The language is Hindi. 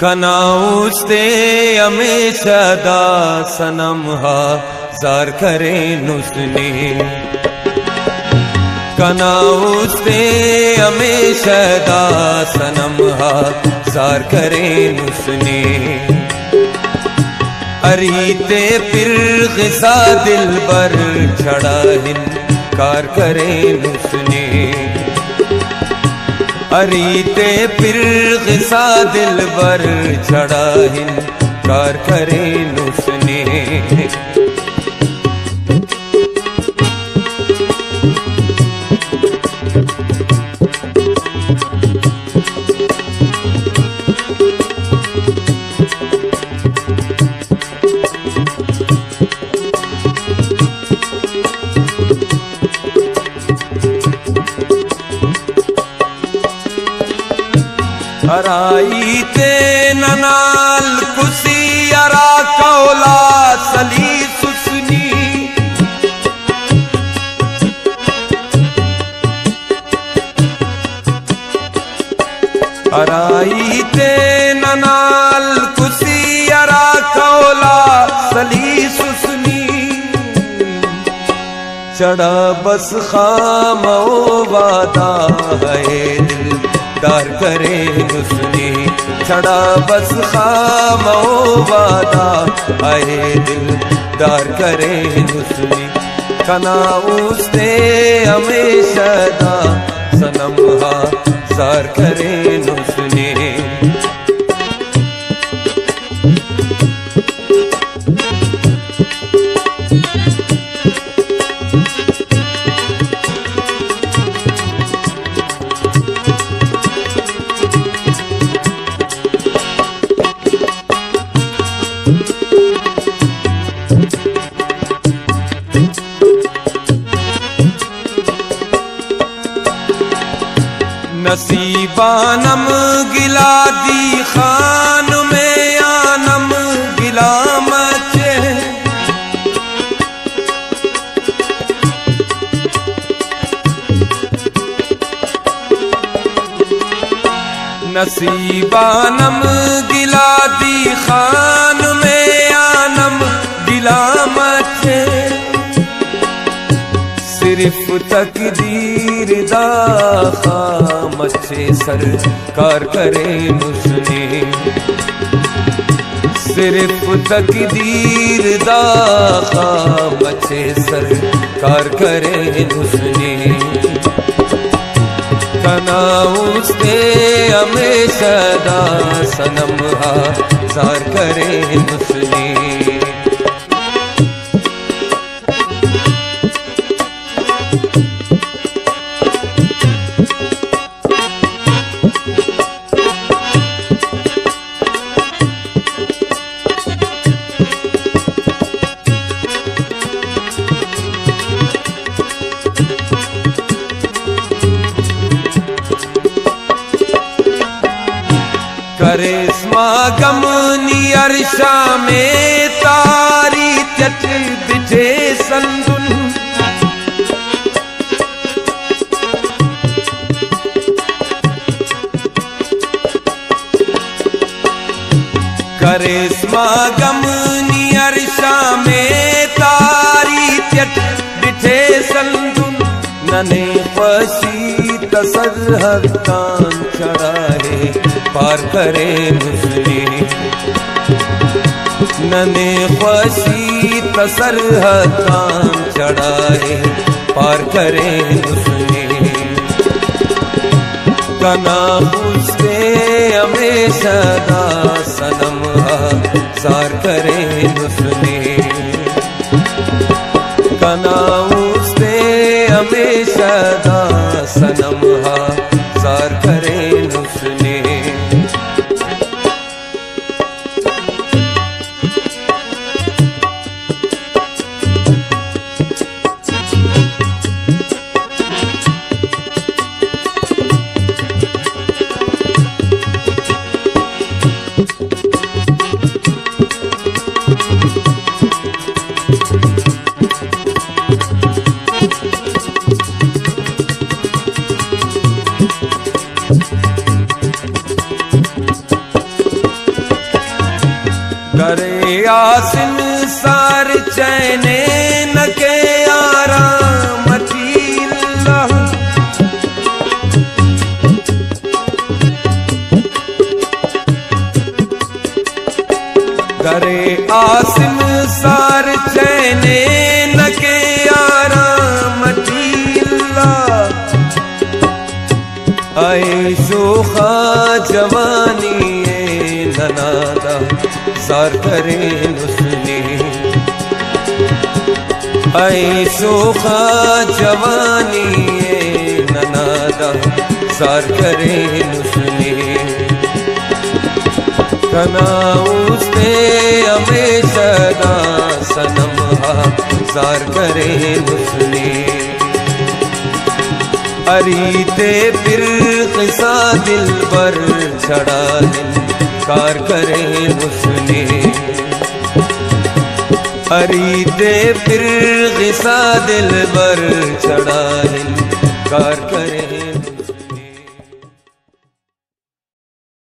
कनाउस्ते हमेशा दा सनम जार करे नुसने कनाउस्ते हमेशा दा सनम जार करे नुसने अरीते फिर गिसा दिल बर छड़ा हिनकार करे नुसने अरीते फिर गिसा दिल बर छड़ा हिनकार करे नुसने हराईते ननाल कुसी अरा कौला सली सुसनी हराईते ननाल कुसी अरा कौला सली सुसनी चढ़ा बस खामो वादा है दिल दार करे नुसने छड़ा बस खामो वादा आए दिल दार करे नुसने कनाउस्ते हमेशा दा सनम जार करे नुसने नसीबानम गिला दी खान में आनम गिला मचे नसीबानम गिला दी खान में आनम गिला मचे सिर्फ तकदीर दा खामचे सरकार करे नुसने सिर्फ तकदीर दा खामचे सरकार करे नुसने कनाउस्ते हमेशा दा सनम जार करे नुसने करिश्मा गमनी अरशा में तारी चच बिछे संदुन करिश्मा गमनी अरशा में तारी चच बिछे संदुन नने पशी तसरहतान चढ़ाए पार करे नुसने नने ख्वाशी तसरहतान चढ़ाए पार करे नुसने कनाउस्ते हमेशा दा सनम जार करे नुसने कनाउस्ते हमेशा दा सनम जार करे नुसने आसिन सार चैने न के आराम अल्लाह करे आसिन सार चैने न के आराम अल्लाह आए शोखा जवानी ननादा सार करे नुसनी आए शोखा जवानी ननादा सार करे नुसनी कनाउस्ते हमेशा दा सनम सार करे नुसनी अरीते फिर किसा दिल पर छड़ा दिल कार करे नुसनी अरीते फिर किसा दिल पर छड़ा दिल कार करे